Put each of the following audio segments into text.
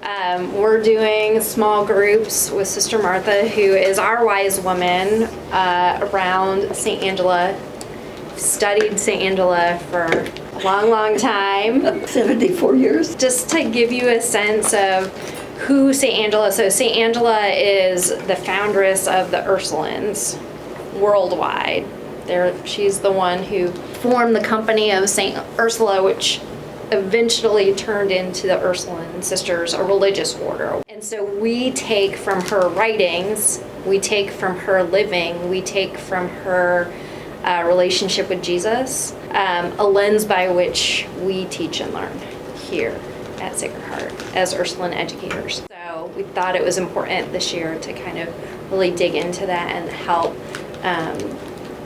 We're doing small groups with Sister Martha, who is our wise woman, around St. Angela. Studied St. Angela for a long, long time. 74 years. Just to give you a sense of who St. Angela, so St. Angela is the foundress of the Ursulines worldwide. She's the one who formed the company of St. Ursula, which eventually turned into the Ursuline Sisters, a religious order. And so we take from her writings, we take from her living, we take from her relationship with Jesus, a lens by which we teach and learn here at Sacred Heart as Ursuline educators. So we thought it was important this year to kind of really dig into that and help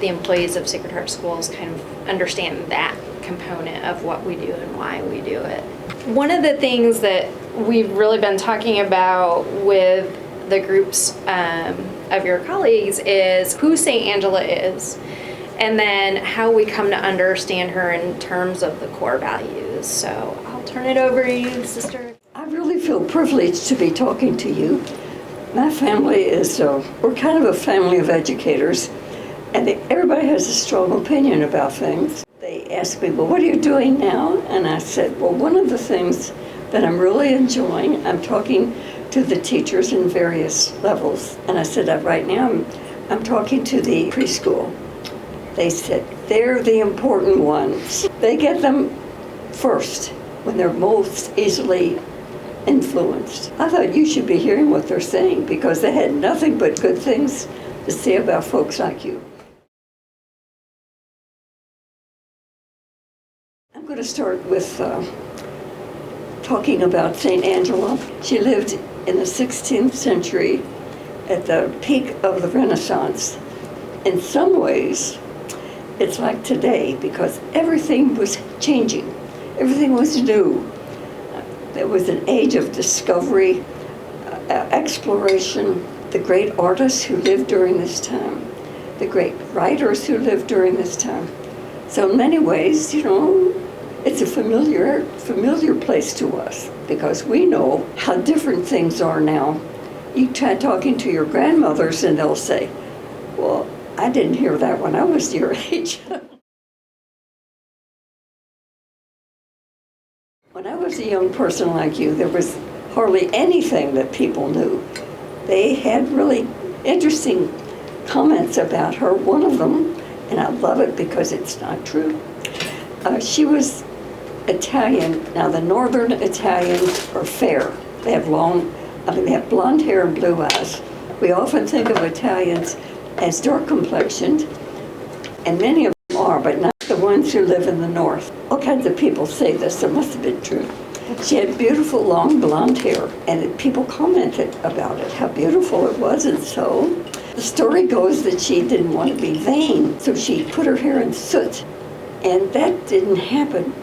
the employees of Sacred Heart Schools kind of understand that component of what we do and why we do it. One of the things that we've really been talking about with the groups of your colleagues is who St. Angela is, and then how we come to understand her in terms of the core values. So I'll turn it over to you, Sister. I really feel privileged to be talking to you. My family is, we're kind of a family of educators, and everybody has a strong opinion about things. They ask me, well, what are you doing now? And I said, well, one of the things that I'm really enjoying, I'm talking to the teachers in various levels. And I said, right now I'm talking to the preschool. They said, they're the important ones. They get them first when they're most easily influenced. I thought you should be hearing what they're saying because they had nothing but good things to say about folks like you. I'm going to start with talking about St. Angela. She lived in the 16th century at the peak of the Renaissance. In some ways, it's like today because everything was changing. Everything was new. There was an age of discovery, exploration. The great artists who lived during this time, the great writers who lived during this time. So in many ways, it's a familiar place to us because we know how different things are now. You try talking to your grandmothers and they'll say, well, I didn't hear that when I was your age. When I was a young person like you, there was hardly anything that people knew. They had really interesting comments about her. One of them, and I love it because it's not true, she was Italian. Now the northern Italians are fair. They have they have blonde hair and blue eyes. We often think of Italians as dark complexioned, and many of them are, but not the ones who live in the north. All kinds of people say this, it must have been true. She had beautiful long blonde hair, and people commented about it, how beautiful it was, and so the story goes that she didn't want to be vain, so she put her hair in soot, and that didn't happen.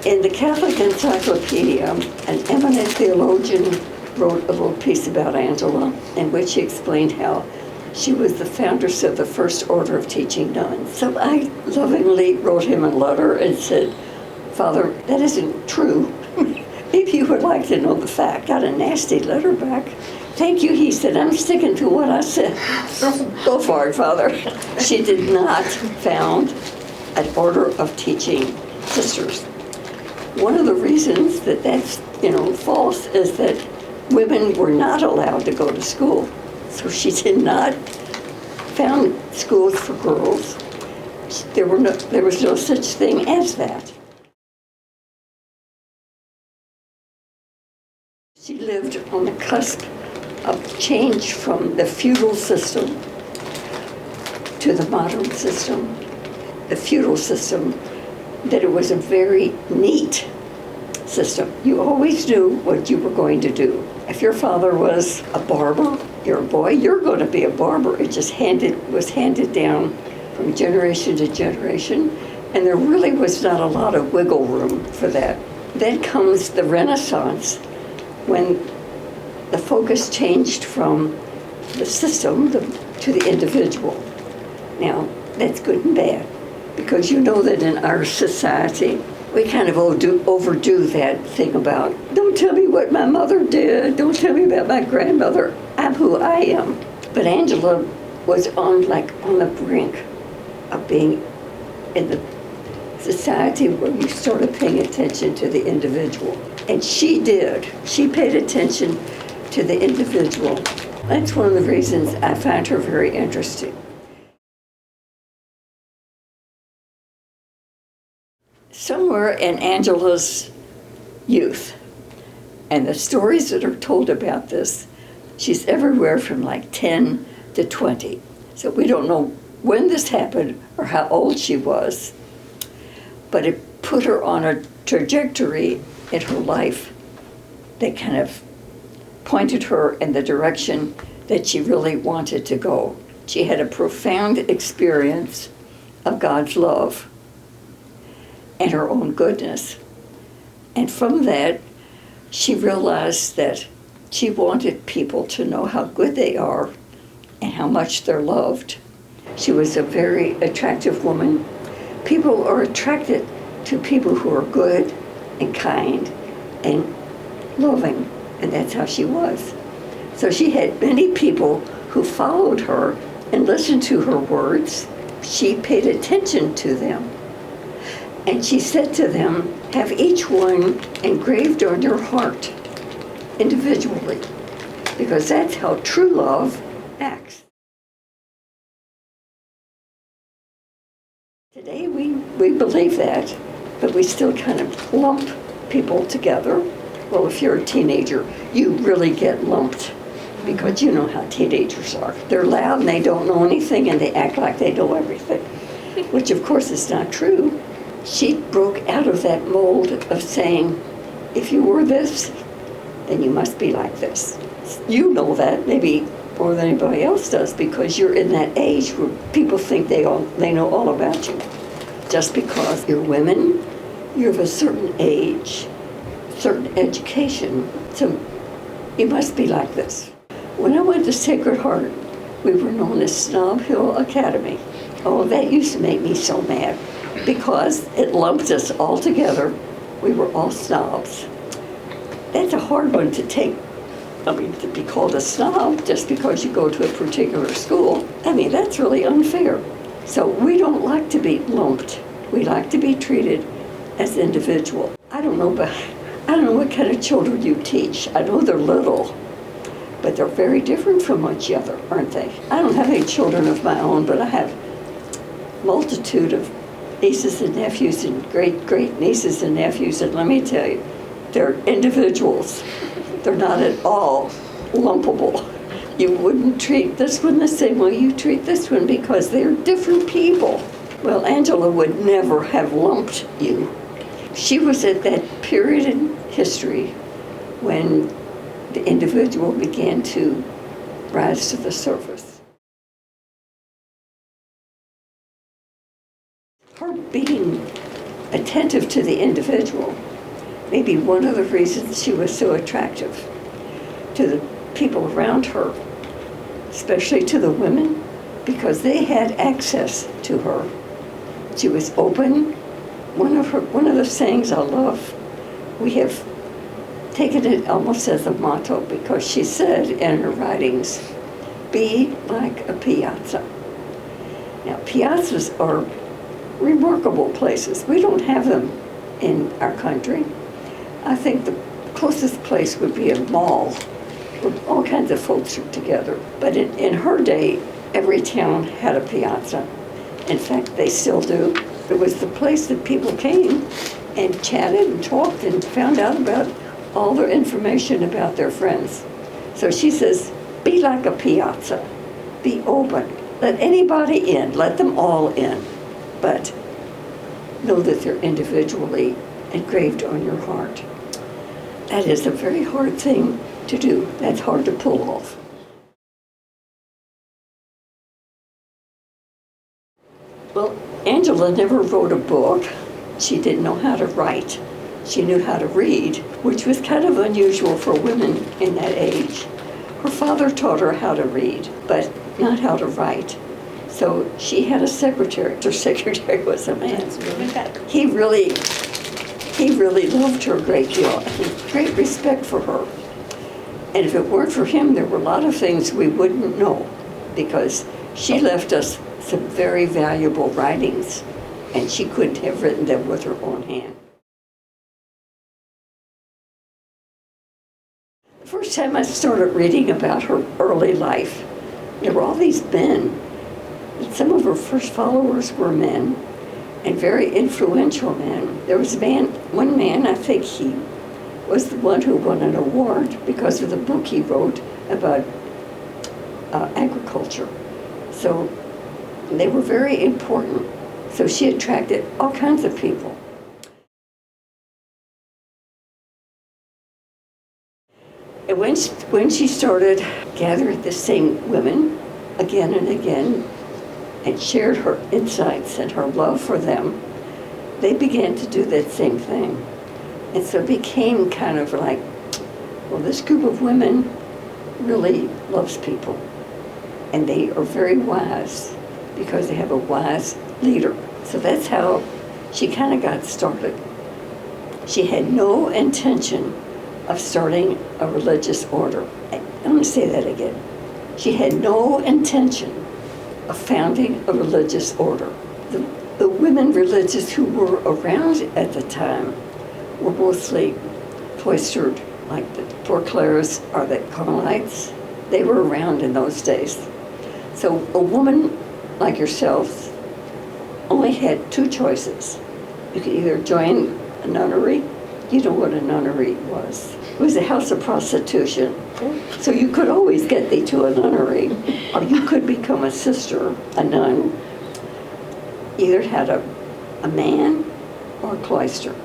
In the Catholic Encyclopedia, an eminent theologian wrote a little piece about Angela, in which he explained how she was the foundress of the first order of teaching nuns. So I lovingly wrote him a letter and said, Father, that isn't true. If you would like to know the fact, got a nasty letter back. Thank you, he said, I'm sticking to what I said. Go for it, Father. She did not found an order of teaching sisters. One of the reasons that that's, false is that women were not allowed to go to school. So she did not found schools for girls. There was no such thing as that. She lived on the cusp of change from the feudal system to the modern system. The feudal system, that it was a very neat system. You always knew what you were going to do. If your father was a barber, you're a boy, you're going to be a barber. It just was handed down from generation to generation, and there really was not a lot of wiggle room for that. Then comes the Renaissance, when the focus changed from the system to the individual. Now, that's good and bad, because you know that in our society, we kind of overdo that thing about, don't tell me what my mother did, don't tell me about my grandmother, I'm who I am. But Angela was on the brink of being in the society where you started paying attention to the individual. And she did. She paid attention to the individual. That's one of the reasons I find her very interesting. Somewhere in Angela's youth, and the stories that are told about this, she's everywhere from like 10 to 20. So we don't know when this happened or how old she was, but it put her on a trajectory in her life that kind of pointed her in the direction that she really wanted to go. She had a profound experience of God's love and her own goodness. And from that, she realized that she wanted people to know how good they are and how much they're loved. She was a very attractive woman. People are attracted to people who are good and kind and loving, and that's how she was. So she had many people who followed her and listened to her words. She paid attention to them. And she said to them, have each one engraved on your heart individually, because that's how true love acts. Today we believe that, but we still kind of lump people together. Well, if you're a teenager, you really get lumped, because you know how teenagers are. They're loud and they don't know anything and they act like they know everything, which of course is not true. She broke out of that mold of saying, if you were this, then you must be like this. You know that maybe more than anybody else does, because you're in that age where people think they know all about you. Just because you're women, you're of a certain age, certain education, so you must be like this. When I went to Sacred Heart, we were known as Snob Hill Academy. Oh, that used to make me so mad, because it lumped us all together. We were all snobs. That's a hard one to take. I mean, to be called a snob just because you go to a particular school, I mean, that's really unfair. So we don't like to be lumped. We like to be treated as individual. I don't know what kind of children you teach. I know they're little, but they're very different from each other, aren't they? I don't have any children of my own, but I have a multitude of nieces and nephews and great nieces and nephews, and let me tell you, they're individuals. They're not at all lumpable. You wouldn't treat this one the same way you treat this one, because they're different people. Well, Angela would never have lumped you. She was at that period in history when the individual began to rise to the surface. Her being attentive to the individual may be one of the reasons she was so attractive to the people around her, especially to the women, because they had access to her. She was open. One of the sayings I love, we have taken it almost as a motto, because she said in her writings, be like a piazza. Now, piazzas are remarkable places. We don't have them in our country. I think the closest place would be a mall where all kinds of folks are together. But in her day, every town had a piazza. In fact, they still do. It was the place that people came and chatted and talked and found out about all their information about their friends. So she says, be like a piazza. Be open. Let anybody in. Let them all in. But know that they're individually engraved on your heart. That is a very hard thing to do. That's hard to pull off. Well, Angela never wrote a book. She didn't know how to write. She knew how to read, which was kind of unusual for women in that age. Her father taught her how to read, but not how to write. So she had a secretary. Her secretary was a man. He really he really loved her a great deal, and had great respect for her. And if it weren't for him, there were a lot of things we wouldn't know, because she left us some very valuable writings, and she couldn't have written them with her own hand. The first time I started reading about her early life, there were all these men. Some of her first followers were men, and very influential men. There was one man, I think he was the one who won an award because of the book he wrote about agriculture. So they were very important. So she attracted all kinds of people. And when she started gathering the same women again and again, and shared her insights and her love for them, they began to do that same thing. And so it became kind of like, well, this group of women really loves people. And they are very wise because they have a wise leader. So that's how she kind of got started. She had no intention of starting a religious order. I'm going to say that again. She had no intention of founding a religious order. The women religious who were around at the time were mostly cloistered, like the Poor-Clares or the Carmelites. They were around in those days. So a woman like yourself only had two choices. You could either join a nunnery. You know what a nunnery was. It was a house of prostitution. So you could always get thee to a nunnery, or you could become a sister, a nun. Either had a man or a cloister.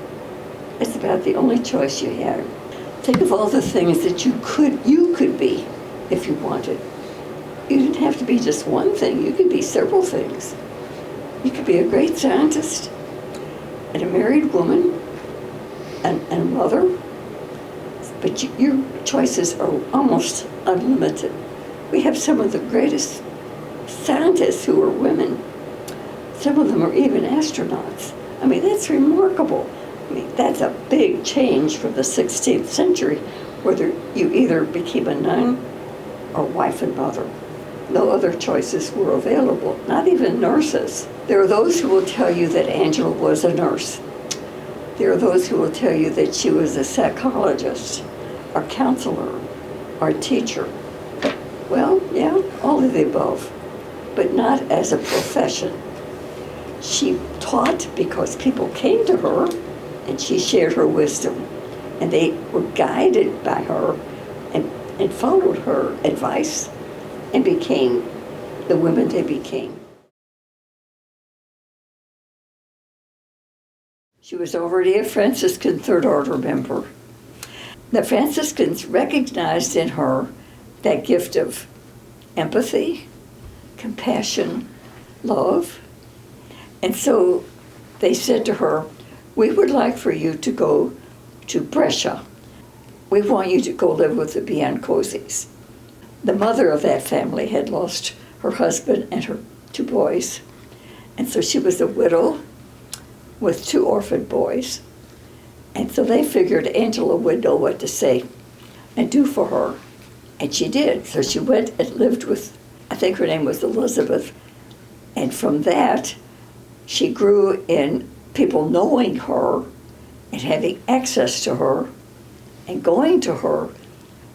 It's about the only choice you had. Think of all the things that you could be if you wanted. You didn't have to be just one thing. You could be several things. You could be a great scientist, and a married woman, and a mother. But your choices are almost unlimited. We have some of the greatest scientists who are women. Some of them are even astronauts. I mean, that's remarkable. I mean, that's a big change from the 16th century, whether you either became a nun or wife and mother. No other choices were available, not even nurses. There are those who will tell you that Angela was a nurse. There are those who will tell you that she was a psychologist, or counselor, or teacher. Well, yeah, all of the above, but not as a profession. She taught because people came to her, and she shared her wisdom, and they were guided by her and followed her advice and became the women they became. She was already a Franciscan Third Order member. The Franciscans recognized in her that gift of empathy, compassion, love. And so they said to her, we would like for you to go to Brescia. We want you to go live with the Biancosis. The mother of that family had lost her husband and her two boys. And so she was a widow with two orphan boys. And so they figured Angela would know what to say and do for her. And she did. So she went and lived with, I think her name was Elizabeth. And from that, she grew in people knowing her and having access to her and going to her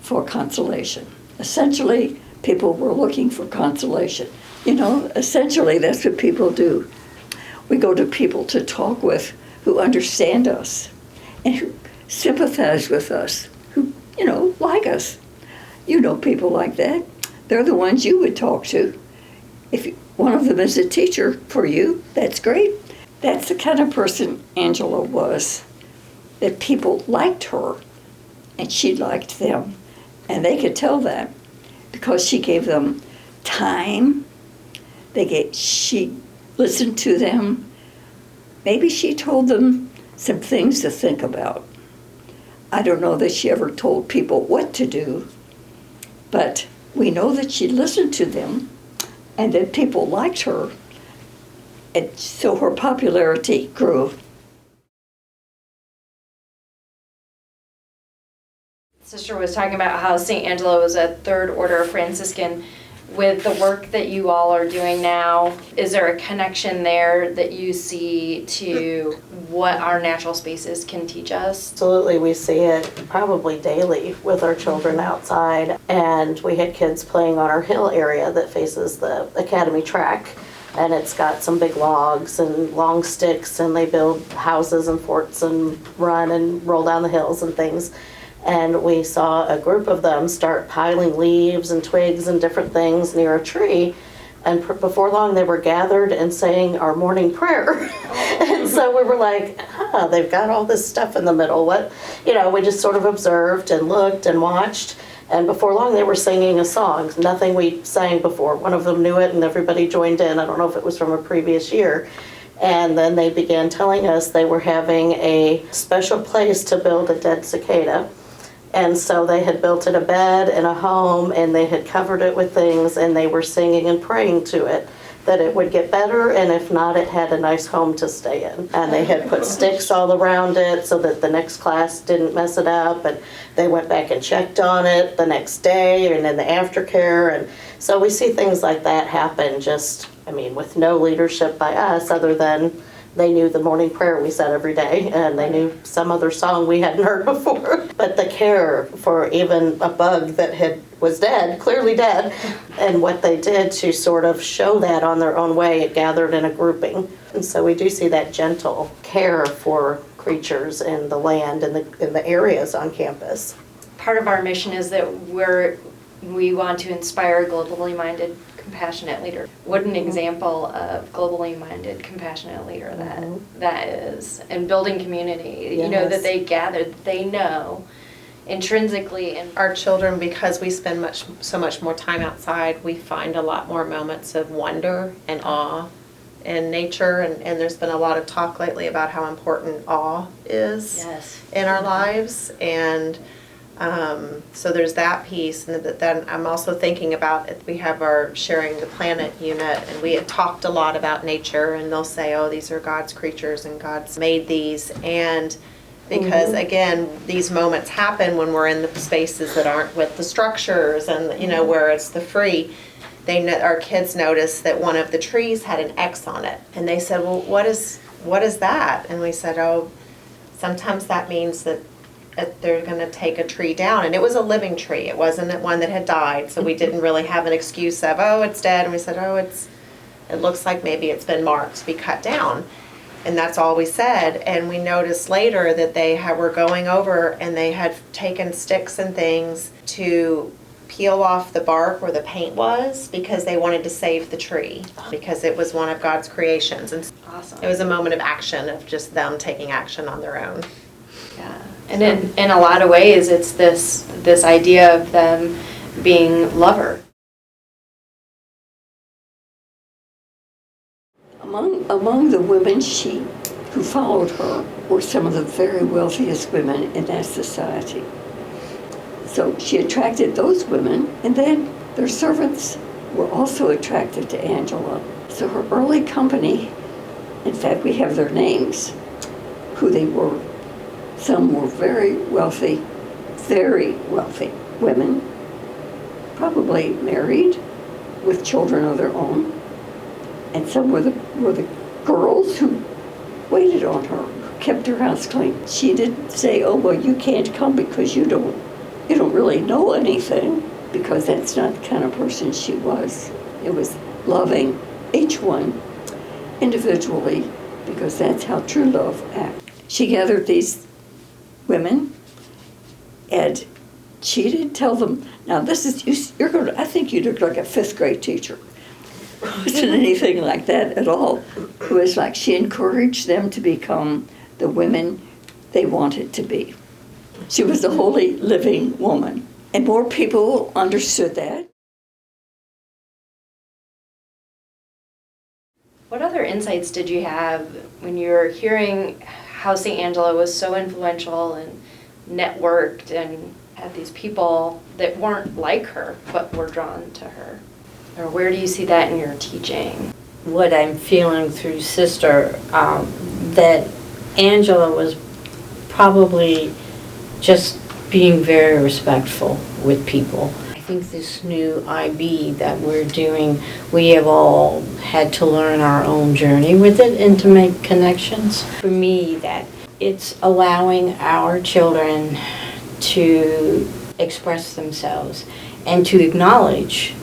for consolation. Essentially, people were looking for consolation. You know, essentially, that's what people do. We go to people to talk with who understand us and who sympathize with us, who, you know, like us. You know people like that. They're the ones you would talk to. If one of them is a teacher for you, that's great. That's the kind of person Angela was, that people liked her and she liked them. And they could tell that because she gave them time. She listened to them. Maybe she told them some things to think about. I don't know that she ever told people what to do, but we know that she listened to them and that people liked her, and so her popularity grew. Sister was talking about how St. Angela was a third order Franciscan. With the work that you all are doing now, is there a connection there that you see to what our natural spaces can teach us? Absolutely, we see it probably daily with our children outside. And we had kids playing on our hill area that faces the academy track. And it's got some big logs and long sticks, and they build houses and forts and run and roll down the hills and things. And we saw a group of them start piling leaves and twigs and different things near a tree. And before long, they were gathered and saying our morning prayer. And so we were like, they've got all this stuff in the middle. What, we just sort of observed and looked and watched. And before long, they were singing a song, nothing we sang before. One of them knew it, and everybody joined in. I don't know if it was from a previous year. And then they began telling us they were having a special place to build a dead cicada. And so they had built it a bed and a home, and they had covered it with things, and they were singing and praying to it that it would get better, and if not, it had a nice home to stay in. And they had put sticks all around it so that the next class didn't mess it up, and they went back and checked on it the next day and in the aftercare. And so we see things like that happen with no leadership by us other than they knew the morning prayer we said every day, and they knew some other song we hadn't heard before. But the care for even a bug that was dead, clearly dead, and what they did to sort of show that on their own way, it gathered in a grouping. And so we do see that gentle care for creatures in the land and in the areas on campus. Part of our mission is that we want to inspire globally minded, compassionate leader. What an example of globally minded, compassionate leader that is. And building community, Yes. that they gather, they know intrinsically. And Our children, because we spend so much more time outside, we find a lot more moments of wonder and awe in nature. And there's been a lot of talk lately about how important awe is in our lives. And so there's that piece, and then I'm also thinking about we have our Sharing the Planet unit, and we had talked a lot about nature, and they'll say, oh, these are God's creatures and God's made these. And because again, these moments happen when we're in the spaces that aren't with the structures and where it's the free. Our kids noticed that one of the trees had an X on it, and they said, well, what is that? And we said, oh, sometimes that means that they're going to take a tree down. And it was a living tree. It wasn't one that had died. So we didn't really have an excuse of, oh, it's dead. And we said, oh, it looks like maybe it's been marked to be cut down. And that's all we said. And we noticed later that they were going over and they had taken sticks and things to peel off the bark where the paint was, because they wanted to save the tree, because it was one of God's creations. And awesome. It was a moment of action, of just them taking action on their own. Yeah. And in a lot of ways, it's this idea of them being lover. Among the women who followed her were some of the very wealthiest women in that society. So she attracted those women, and then their servants were also attracted to Angela. So her early company, in fact, we have their names, who they were. Some were very wealthy women, probably married with children of their own. And some were the girls who waited on her, who kept her house clean. She didn't say, oh, well, you can't come because you don't really know anything, because that's not the kind of person she was. It was loving each one individually, because that's how true love acts. She gathered these women, and she didn't tell them, now this is, I think you look like a 5th grade teacher. It wasn't anything like that at all. It was like she encouraged them to become the women they wanted to be. She was a holy, living woman. And more people understood that. What other insights did you have when you were hearing how St. Angela was so influential and networked and had these people that weren't like her but were drawn to her? Or where do you see that in your teaching? What I'm feeling through Sister, that Angela was probably just being very respectful with people. I think this new IB that we're doing, we have all had to learn our own journey with it and to make connections. For me, that it's allowing our children to express themselves and to acknowledge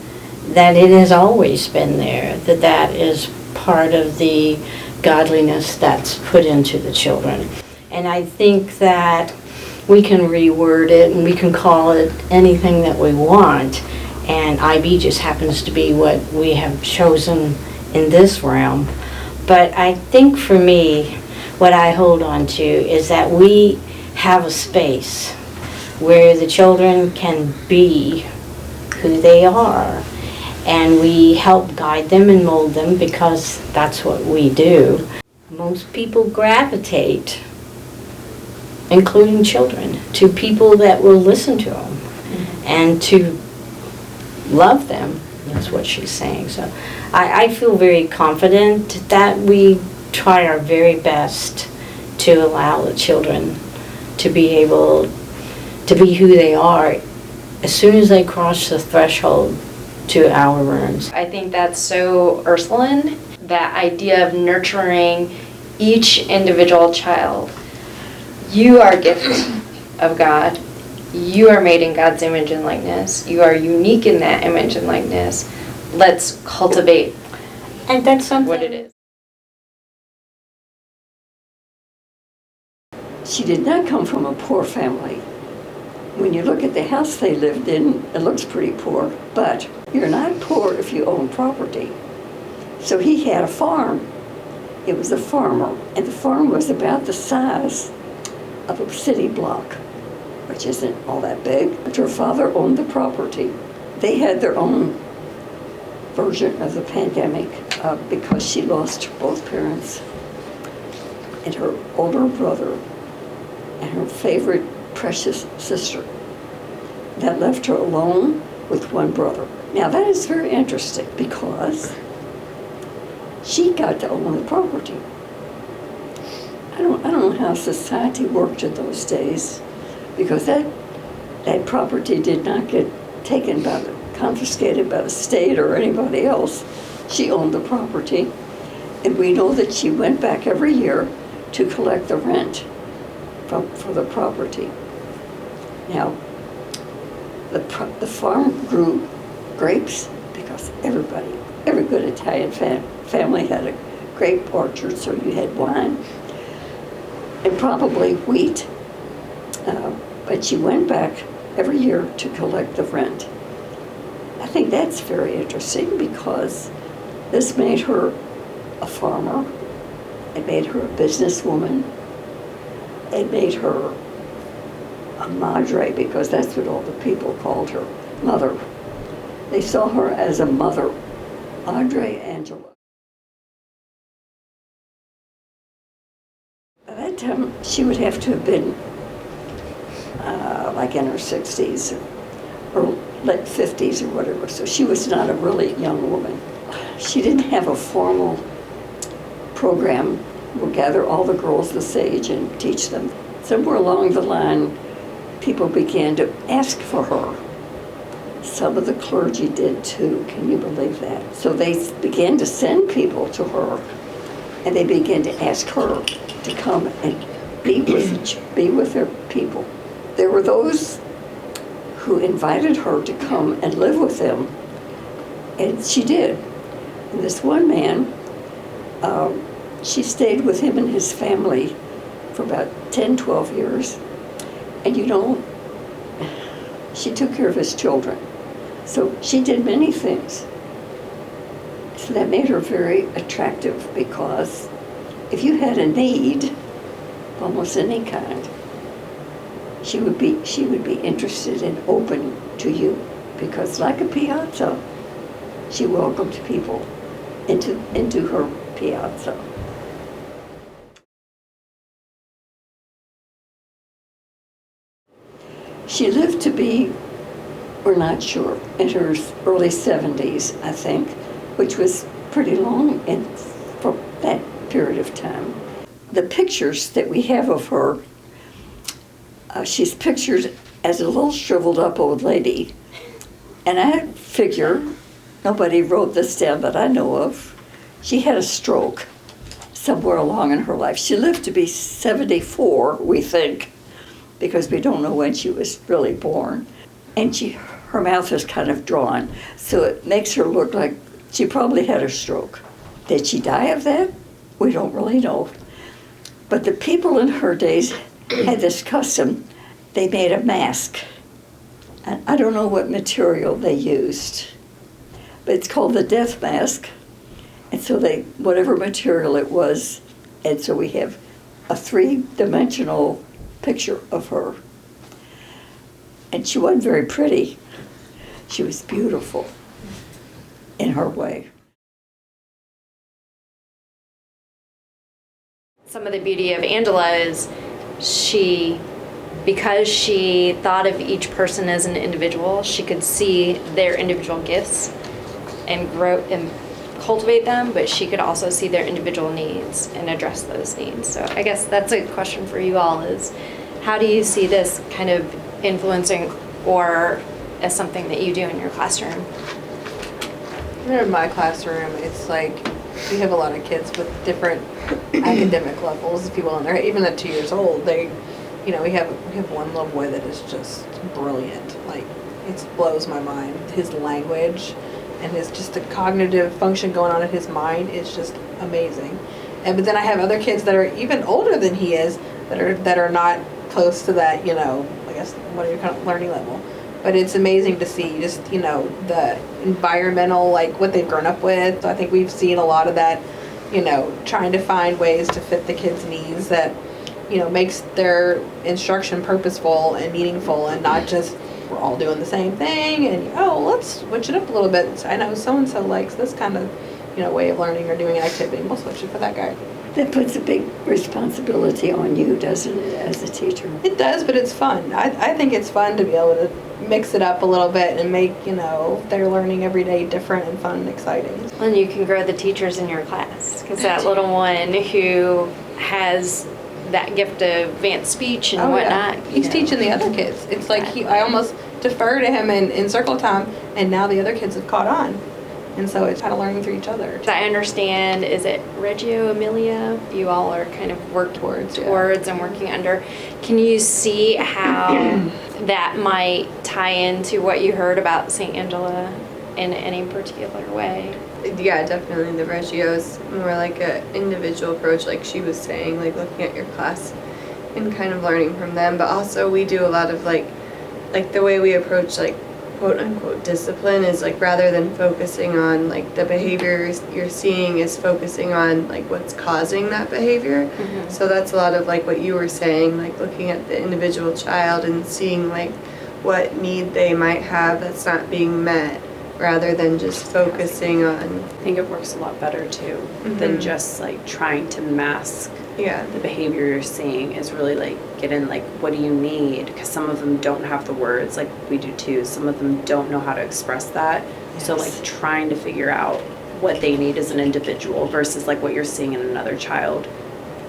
that it has always been there, that that is part of the godliness that's put into the children. And I think that we can reword it and we can call it anything that we want, and IB just happens to be what we have chosen in this realm. But I think for me, what I hold on to is that we have a space where the children can be who they are, and we help guide them and mold them because that's what we do. Most people gravitate, including children, to people that will listen to them and to love them. That's what she's saying. So I feel very confident that we try our very best to allow the children to be able to be who they are as soon as they cross the threshold to our rooms. I think that's so Ursuline, that idea of nurturing each individual child. You are a gift of God. You are made in God's image and likeness. You are unique in that image and likeness. Let's cultivate And that's something what it is. She did not come from a poor family. When you look at the house they lived in, it looks pretty poor, but you're not poor if you own property. So he had a farm. It was a farmer, and the farm was about the size of a city block, which isn't all that big. But her father owned the property. They had their own version of the pandemic because she lost both parents and her older brother and her favorite precious sister. That left her alone with one brother. Now that is very interesting because she got to own the property. I don't know how society worked in those days, because that property did not get taken by confiscated by the state or anybody else. She owned the property, and we know that she went back every year to collect the rent for the property. Now, the farm grew grapes because every good Italian family had a grape orchard, so you had wine, and probably wheat. But she went back every year to collect the rent. I think that's very interesting because this made her a farmer. It made her a businesswoman. It made her a madre, because that's what all the people called her, mother. They saw her as a mother, Madre Angela. By that time, she would have to have been like in her 60s or late 50s or whatever, so she was not a really young woman. She didn't have a formal program. We'll gather all the girls this age and teach them. Somewhere along the line, people began to ask for her. Some of the clergy did too, can you believe that? So they began to send people to her, and they began to ask her to come and be with their people. There were those who invited her to come and live with them, and she did. And this one man, she stayed with him and his family for about 10, 12 years. And you know, she took care of his children. So she did many things. So that made her very attractive, because if you had a need, of almost any kind, she would be interested and open to you, because like a piazza, she welcomed people into her piazza. She lived to be, we're not sure, in her early 70s, I think, which was pretty long for that period of time. The pictures that we have of her, she's pictured as a little shriveled up old lady. And I figure, nobody wrote this down that I know of, she had a stroke somewhere along in her life. She lived to be 74, we think, because we don't know when she was really born. And her mouth is kind of drawn, so it makes her look like she probably had a stroke. Did she die of that? We don't really know. But the people in her days had this custom. They made a mask. And I don't know what material they used, but it's called the death mask. And so whatever material it was, and so we have a 3-dimensional picture of her. And she wasn't very pretty. She was beautiful in her way. Some of the beauty of Angela is because she thought of each person as an individual, she could see their individual gifts and grow and cultivate them, but she could also see their individual needs and address those needs. So I guess that's a question for you all is, how do you see this kind of influencing or as something that you do in your classroom? In my classroom, it's like we have a lot of kids with different academic levels, if you will, and they're even at 2 years old. We have one little boy that is just brilliant. Like, it blows my mind. His language and the cognitive function going on in his mind is just amazing. But then I have other kids that are even older than he is that are not close to that, I guess, what are your kind of learning level. But it's amazing to see just, the environmental, like what they've grown up with. So I think we've seen a lot of that, trying to find ways to fit the kids' needs that, makes their instruction purposeful and meaningful and not just we're all doing the same thing and, let's switch it up a little bit. I know so-and-so likes this kind of, way of learning or doing an activity. We'll switch it for that guy. That puts a big responsibility on you, doesn't it, as a teacher? It does, but it's fun. I think it's fun to be able to mix it up a little bit and make, their learning every day different and fun and exciting. And you can grow the teachers in your class, because that little one who has that gift of advanced speech and whatnot. Yeah. He's teaching the other kids. It's like I almost defer to him in circle time, and now the other kids have caught on. And so it's kind of learning through each other. I understand, is it Reggio Emilia? You all are kind of work towards and working under. Can you see how that might tie into what you heard about St. Angela in any particular way? Yeah, definitely. The Reggio is more like an individual approach, like she was saying, like looking at your class and kind of learning from them. But also we do a lot of like the way we approach like quote unquote discipline is like rather than focusing on like the behaviors you're seeing is focusing on like what's causing that behavior. Mm-hmm. So that's a lot of like what you were saying, like looking at the individual child and seeing like what need they might have that's not being met, rather than just focusing on. I think it works a lot better too than just like trying to mask the behavior you're seeing. Is really like get in like, what do you need? Because some of them don't have the words like we do too. Some of them don't know how to express that. Yes. So like trying to figure out what they need as an individual versus like what you're seeing in another child,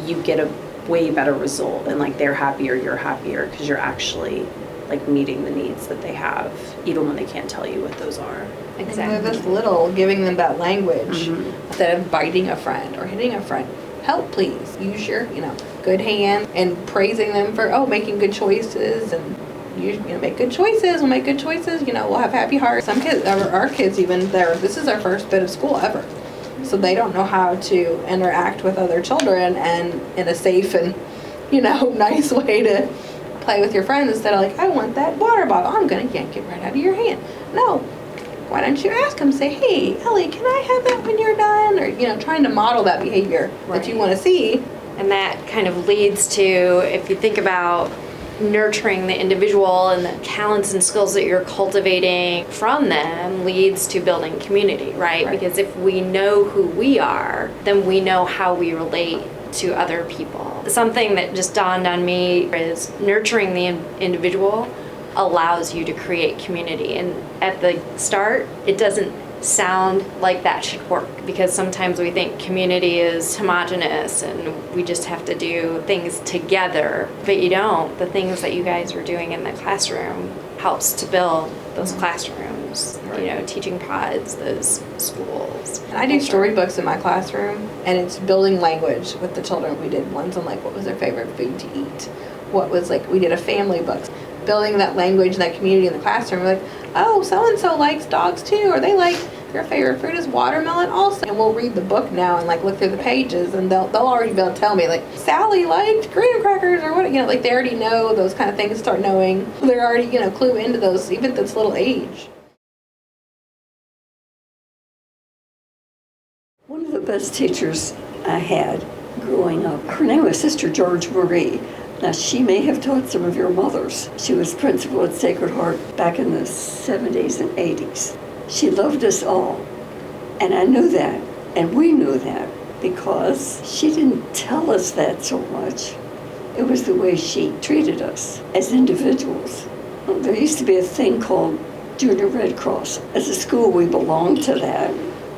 you get a way better result, and like they're happier, you're happier, because you're actually like meeting the needs that they have, even when they can't tell you what those are. Exactly. When they're this little, giving them that language instead of biting a friend or hitting a friend. Help, please. Use your, good hand, and praising them for making good choices, and make good choices. We'll make good choices. We'll have happy hearts. Some kids, our kids, even this is our first bit of school ever, so they don't know how to interact with other children and in a safe and nice way to play with your friends instead of like, I want that water bottle. I'm gonna yank it right out of your hand. No. Why don't you ask them? Say, hey, Ellie, can I have that when you're done? Or, trying to model that behavior that you want to see. And that kind of leads to, if you think about nurturing the individual and the talents and skills that you're cultivating from them, leads to building community, right? Because if we know who we are, then we know how we relate to other people. Something that just dawned on me is nurturing the individual allows you to create community. And at the start, it doesn't sound like that should work, because sometimes we think community is homogenous and we just have to do things together, but you don't. The things that you guys are doing in the classroom helps to build those classrooms, you know, teaching pods, those schools. And I do storybooks in my classroom, and it's building language with the children. We did ones on like what was their favorite food to eat, what was like, we did a family book, building that language and that community in the classroom. We're like, oh, so-and-so likes dogs too, or they like, their favorite fruit is watermelon also. And we'll read the book now and like look through the pages, and they'll already be able to tell me like, Sally liked graham crackers or what, you know, like they already know those kind of things, start knowing. They're already, you know, clue into those even at this little age. One of the best teachers I had growing up, her name was Sister George Marie. Now, she may have taught some of your mothers. She was principal at Sacred Heart back in the 70s and 80s. She loved us all, and I knew that, and we knew that, because she didn't tell us that so much. It was the way she treated us as individuals. There used to be a thing called Junior Red Cross. As a school, we belonged to that,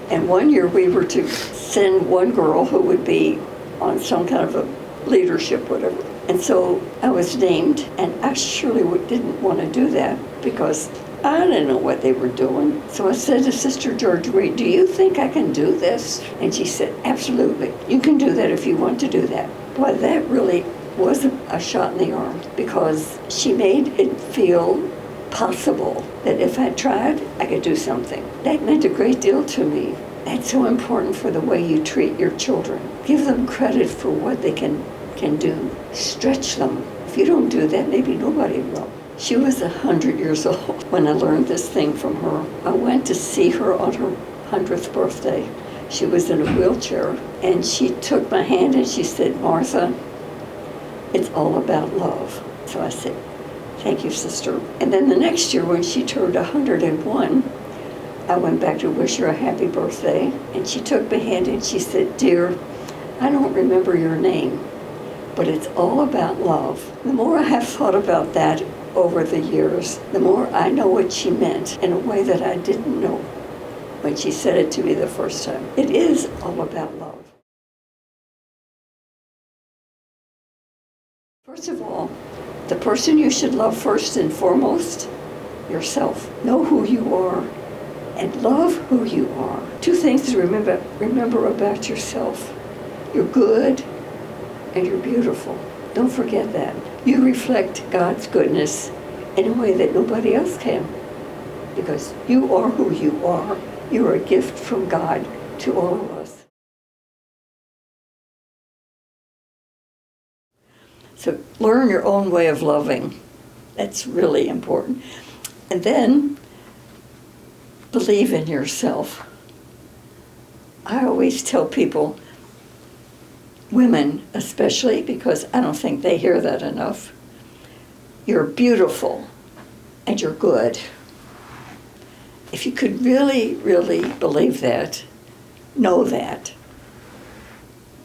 and one year we were to send one girl who would be on some kind of a leadership, whatever. And so I was named, and I surely didn't want to do that because I didn't know what they were doing. So I said to Sister George Marie, do you think I can do this? And she said, absolutely. You can do that if you want to do that. Boy, that really was a shot in the arm, because she made it feel possible that if I tried, I could do something. That meant a great deal to me. That's so important for the way you treat your children. Give them credit for what they can do. Stretch them. If you don't do that, maybe nobody will. She was 100 years old when I learned this thing from her. I went to see her on her 100th birthday. She was in a wheelchair, and she took my hand and she said, Martha, it's all about love. So I said, thank you, sister. And then the next year when she turned 101, I went back to wish her a happy birthday, and she took my hand and she said, dear, I don't remember your name, but it's all about love. The more I have thought about that over the years, the more I know what she meant in a way that I didn't know when she said it to me the first time. It is all about love. First of all, the person you should love first and foremost, yourself. Know who you are and love who you are. Two things to remember about yourself. You're good and you're beautiful. Don't forget that. You reflect God's goodness in a way that nobody else can, because you are who you are. You are a gift from God to all of us. So learn your own way of loving. That's really important. And then believe in yourself. I always tell people, women especially, because I don't think they hear that enough, you're beautiful and you're good. If you could really, really believe that, know that,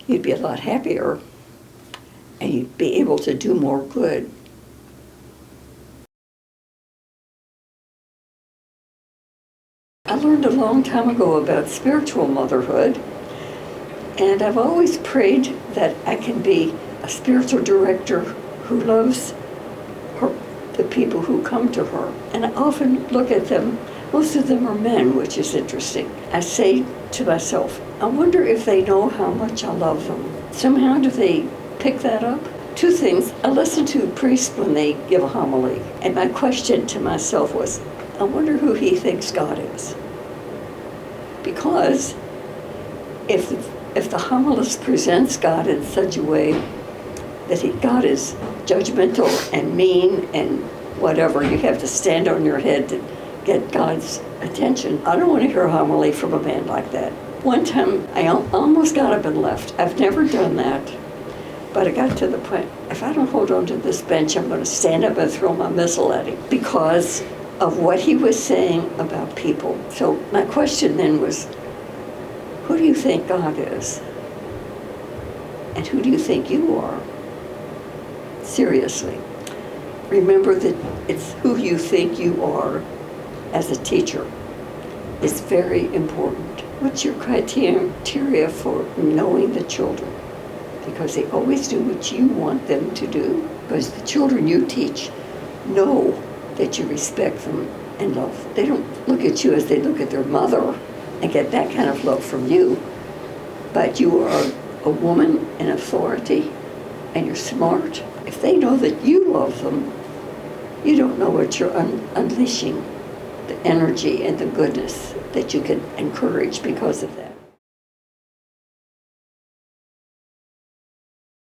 you'd be a lot happier and you'd be able to do more good. I learned a long time ago about spiritual motherhood, and I've always prayed that I can be a spiritual director who loves the people who come to her. And I often look at them, most of them are men, which is interesting. I say to myself, I wonder if they know how much I love them. Somehow do they pick that up? Two things. I listen to priests when they give a homily, and my question to myself was, I wonder who he thinks God is. Because if the homilist presents God in such a way that God is judgmental and mean and whatever, you have to stand on your head to get God's attention. I don't want to hear a homily from a man like that. One time, I almost got up and left. I've never done that, but I got to the point, if I don't hold on to this bench, I'm going to stand up and throw my missile at him because of what he was saying about people. So my question then was, who do you think God is? And who do you think you are? Seriously. Remember that it's who you think you are as a teacher. is very important. What's your criteria for knowing the children? Because they always do what you want them to do. Because the children you teach know that you respect them and love. They don't look at you as they look at their mother and get that kind of love from you. But you are a woman in authority and you're smart. If they know that you love them, you don't know what you're unleashing, the energy and the goodness that you can encourage because of that.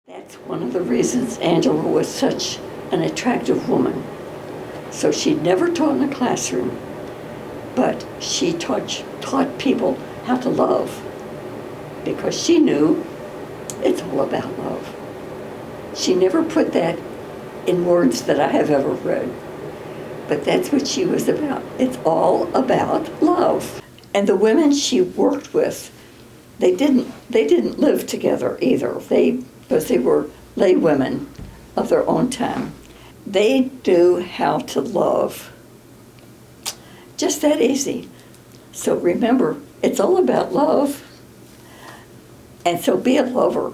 That's one of the reasons Angela was such an attractive woman. So she never taught in a classroom, but she taught people how to love because she knew it's all about love. She never put that in words that I have ever read, but that's what she was about. It's all about love. And the women she worked with, they didn't live together either. Because they were lay women of their own time. They knew how to love. Just that easy. So remember, it's all about love. And so be a lover.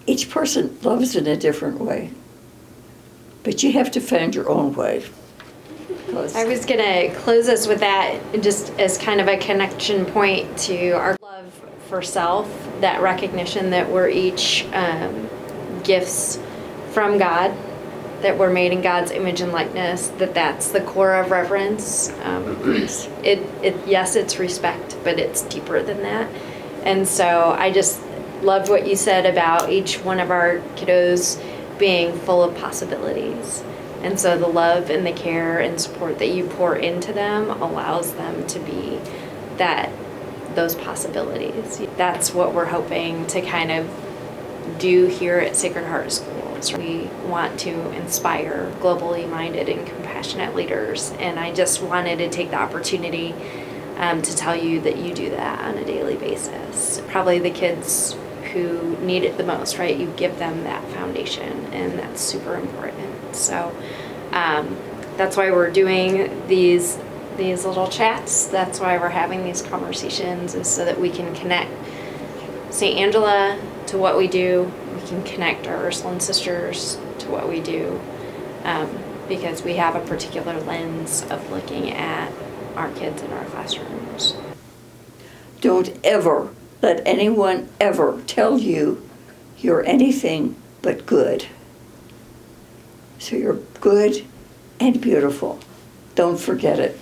Each person loves in a different way. But you have to find your own way. I was going to close us with that just as kind of a connection point to our love for self, that recognition that we're each gifts from God, that we're made in God's image and likeness, that's the core of reverence. Yes, it's respect, but it's deeper than that. And so I just loved what you said about each one of our kiddos being full of possibilities. And so the love and the care and support that you pour into them allows them to be those possibilities. That's what we're hoping to kind of do here at Sacred Heart Schools. We want to inspire globally minded and compassionate leaders, and I just wanted to take the opportunity to tell you that you do that on a daily basis. Probably the kids who need it the most, right? You give them that foundation, and that's super important. So that's why we're doing these little chats. That's why we're having these conversations, is so that we can connect St. Angela to what we do. We can connect our Ursuline sisters to what we do, because we have a particular lens of looking at our kids in our classrooms. Don't ever let anyone ever tell you you're anything but good. So you're good and beautiful. Don't forget it.